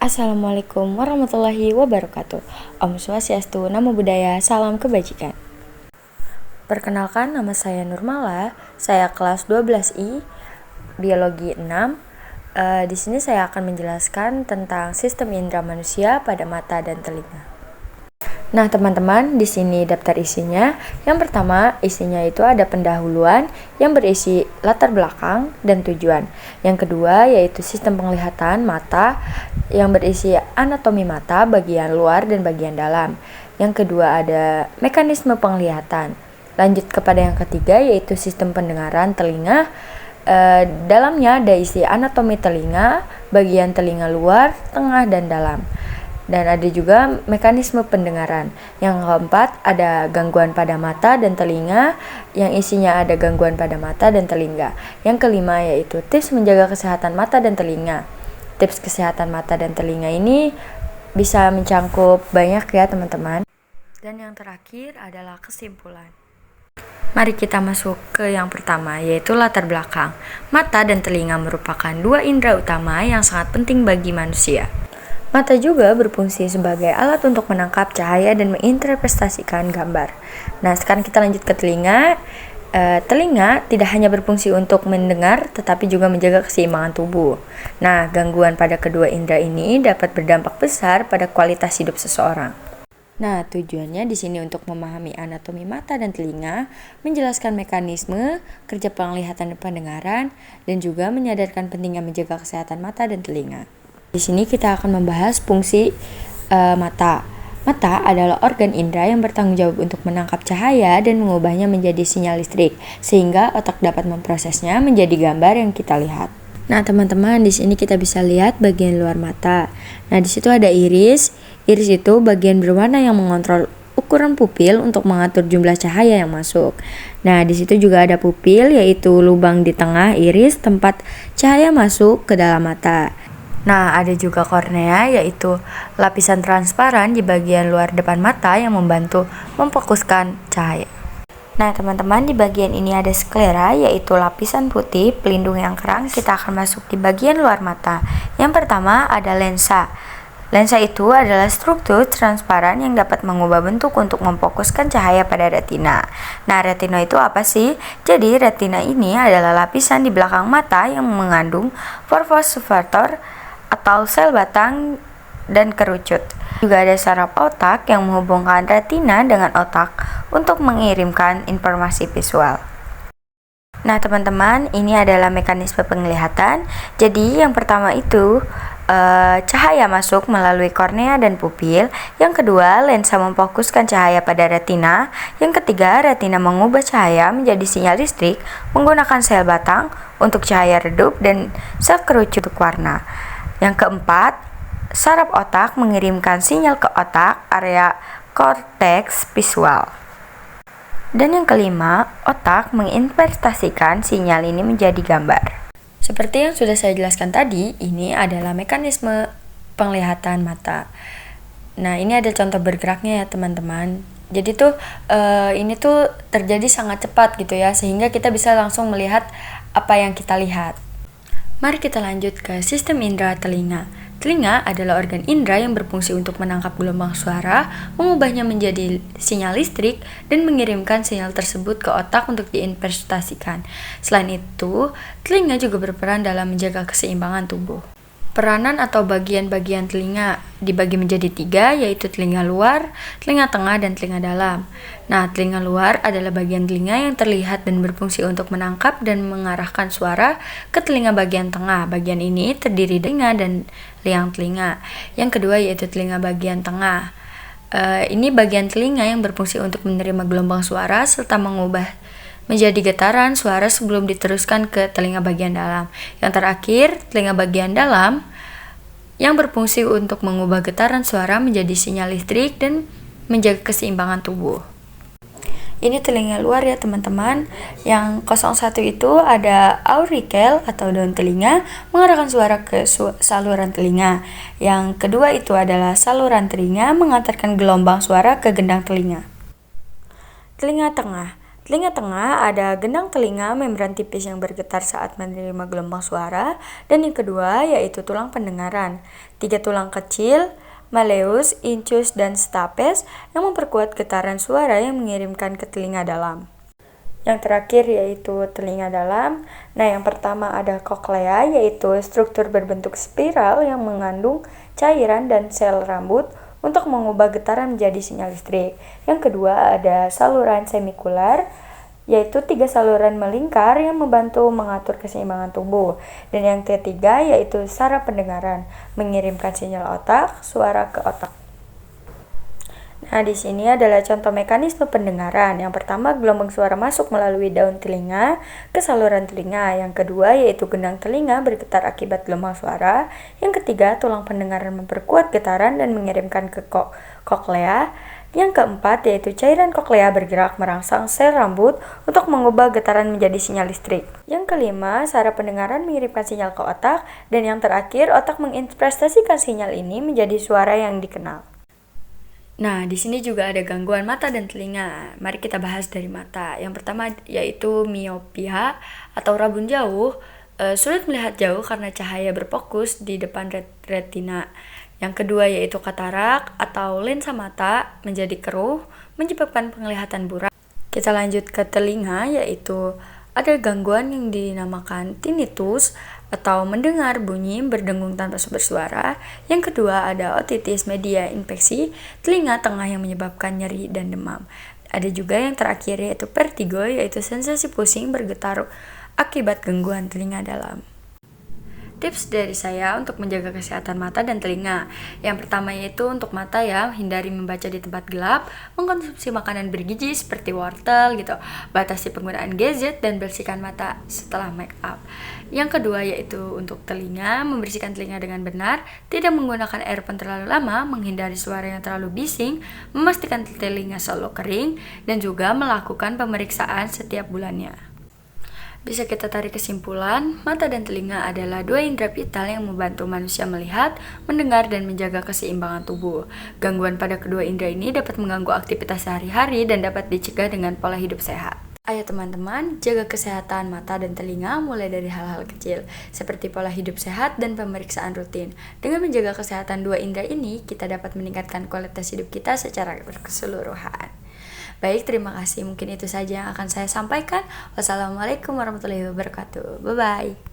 Assalamualaikum warahmatullahi wabarakatuh. Om Swastiastu, Namo Buddhaya, salam kebajikan. Perkenalkan, nama saya Nurmala. Saya kelas 12I, biologi 6. Di sini saya akan menjelaskan tentang sistem indera manusia pada mata dan telinga. Nah, teman-teman, di sini daftar isinya. Yang pertama, isinya itu ada pendahuluan yang berisi latar belakang dan tujuan. Yang kedua, yaitu sistem penglihatan mata yang berisi anatomi mata, bagian luar dan bagian dalam. Yang kedua, ada mekanisme penglihatan. Lanjut kepada yang ketiga, yaitu sistem pendengaran telinga. Dalamnya ada isi anatomi telinga, bagian telinga luar, tengah, dan dalam. Dan ada juga mekanisme pendengaran. Yang keempat, ada gangguan pada mata dan telinga, yang isinya ada gangguan pada mata dan telinga. Yang kelima, yaitu tips menjaga kesehatan mata dan telinga. Tips kesehatan mata dan telinga ini bisa mencangkup banyak ya teman-teman. Dan yang terakhir adalah kesimpulan. Mari kita masuk ke yang pertama, yaitu latar belakang. Mata dan telinga merupakan dua indera utama yang sangat penting bagi manusia. Mata juga berfungsi sebagai alat untuk menangkap cahaya dan menginterpretasikan gambar. Nah, sekarang kita lanjut ke telinga. Telinga tidak hanya berfungsi untuk mendengar, tetapi juga menjaga keseimbangan tubuh. Nah, gangguan pada kedua indera ini dapat berdampak besar pada kualitas hidup seseorang. Nah, tujuannya di sini untuk memahami anatomi mata dan telinga, menjelaskan mekanisme, kerja penglihatan dan pendengaran, dan juga menyadarkan pentingnya menjaga kesehatan mata dan telinga. Di sini kita akan membahas fungsi mata. Mata adalah organ indera yang bertanggung jawab untuk menangkap cahaya dan mengubahnya menjadi sinyal listrik, sehingga otak dapat memprosesnya menjadi gambar yang kita lihat. Nah, teman-teman, di sini kita bisa lihat bagian luar mata. Nah, di situ ada iris. Iris itu bagian berwarna yang mengontrol ukuran pupil untuk mengatur jumlah cahaya yang masuk. Nah, di situ juga ada pupil, yaitu lubang di tengah iris tempat cahaya masuk ke dalam mata. Nah, ada juga kornea, yaitu lapisan transparan di bagian luar depan mata yang membantu memfokuskan cahaya. Nah, teman-teman, di bagian ini ada sklera, yaitu lapisan putih pelindung yang kerang. Kita akan masuk di bagian luar mata. Yang pertama ada lensa. Lensa itu adalah struktur transparan yang dapat mengubah bentuk untuk memfokuskan cahaya pada retina. Nah, retina itu apa sih? Jadi, retina ini adalah lapisan di belakang mata yang mengandung fosforeseptor atau sel batang dan kerucut. Juga ada saraf otak yang menghubungkan retina dengan otak untuk mengirimkan informasi visual. Nah, teman-teman, ini adalah mekanisme penglihatan. Jadi, yang pertama itu cahaya masuk melalui kornea dan pupil. Yang kedua, lensa memfokuskan cahaya pada retina. Yang ketiga, retina mengubah cahaya menjadi sinyal listrik menggunakan sel batang untuk cahaya redup dan sel kerucut untuk warna. Yang keempat, saraf otak mengirimkan sinyal ke otak area korteks visual. Dan yang kelima, otak menginterpretasikan sinyal ini menjadi gambar. Seperti yang sudah saya jelaskan tadi, ini adalah mekanisme penglihatan mata. Nah, ini ada contoh bergeraknya ya teman-teman. Jadi ini tuh terjadi sangat cepat gitu ya, sehingga kita bisa langsung melihat apa yang kita lihat. Mari kita lanjut ke sistem indera telinga. Telinga adalah organ indera yang berfungsi untuk menangkap gelombang suara, mengubahnya menjadi sinyal listrik, dan mengirimkan sinyal tersebut ke otak untuk diinterpretasikan. Selain itu, telinga juga berperan dalam menjaga keseimbangan tubuh. Peranan atau bagian-bagian telinga dibagi menjadi 3, yaitu telinga luar, telinga tengah, dan telinga dalam. Nah, telinga luar adalah bagian telinga yang terlihat dan berfungsi untuk menangkap dan mengarahkan suara ke telinga bagian tengah. Bagian ini terdiri dari telinga dan liang telinga. Yang kedua yaitu telinga bagian tengah. Ini bagian telinga yang berfungsi untuk menerima gelombang suara serta mengubah menjadi getaran suara sebelum diteruskan ke telinga bagian dalam. Yang terakhir, telinga bagian dalam yang berfungsi untuk mengubah getaran suara menjadi sinyal listrik dan menjaga keseimbangan tubuh. Ini telinga luar ya teman-teman. Yang 01 itu ada aurikel atau daun telinga mengarahkan suara ke saluran telinga. Yang kedua itu adalah saluran telinga mengantarkan gelombang suara ke gendang telinga. Telinga tengah. Telinga tengah ada gendang telinga membran tipis yang bergetar saat menerima gelombang suara, dan yang kedua yaitu tulang pendengaran. 3 tulang kecil, malleus, incus, dan stapes yang memperkuat getaran suara yang mengirimkan ke telinga dalam. Yang terakhir yaitu telinga dalam. Nah, yang pertama ada koklea, yaitu struktur berbentuk spiral yang mengandung cairan dan sel rambut untuk mengubah getaran menjadi sinyal listrik. Yang kedua ada saluran semikular, yaitu 3 saluran melingkar yang membantu mengatur keseimbangan tubuh. Dan yang ketiga yaitu saraf pendengaran, mengirimkan sinyal otak, suara ke otak. Nah, di sini adalah contoh mekanisme pendengaran. Yang pertama, gelombang suara masuk melalui daun telinga ke saluran telinga. Yang kedua, yaitu gendang telinga bergetar akibat gelombang suara. Yang ketiga, tulang pendengaran memperkuat getaran dan mengirimkan ke koklea. Yang keempat, yaitu cairan koklea bergerak merangsang sel rambut untuk mengubah getaran menjadi sinyal listrik. Yang kelima, saraf pendengaran mengirimkan sinyal ke otak. Dan yang terakhir, otak menginterpretasikan sinyal ini menjadi suara yang dikenal. Nah, di sini juga ada gangguan mata dan telinga. Mari kita bahas dari mata. Yang pertama yaitu miopia atau rabun jauh. Sulit melihat jauh karena cahaya berfokus di depan retina. Yang kedua yaitu katarak atau lensa mata menjadi keruh, menyebabkan penglihatan buram. Kita lanjut ke telinga, yaitu ada gangguan yang dinamakan tinnitus atau mendengar bunyi berdengung tanpa bersuara. Yang kedua ada otitis media infeksi telinga tengah yang menyebabkan nyeri dan demam. Ada juga yang terakhir yaitu vertigo, yaitu sensasi pusing bergetar akibat gangguan telinga dalam. Tips dari saya untuk menjaga kesehatan mata dan telinga. Yang pertama yaitu untuk mata ya, hindari membaca di tempat gelap, mengkonsumsi makanan bergizi seperti wortel gitu, batasi penggunaan gadget dan bersihkan mata setelah make up. Yang kedua yaitu untuk telinga, membersihkan telinga dengan benar, tidak menggunakan earphone terlalu lama, menghindari suara yang terlalu bising, memastikan telinga selalu kering, dan juga melakukan pemeriksaan setiap bulannya. Bisa kita tarik kesimpulan, mata dan telinga adalah 2 indera vital yang membantu manusia melihat, mendengar, dan menjaga keseimbangan tubuh. Gangguan pada kedua indera ini dapat mengganggu aktivitas sehari-hari dan dapat dicegah dengan pola hidup sehat. Ayo teman-teman, jaga kesehatan mata dan telinga mulai dari hal-hal kecil, seperti pola hidup sehat dan pemeriksaan rutin. Dengan menjaga kesehatan 2 indera ini, kita dapat meningkatkan kualitas hidup kita secara keseluruhan. Baik, terima kasih. Mungkin itu saja yang akan saya sampaikan. Wassalamualaikum warahmatullahi wabarakatuh. Bye-bye.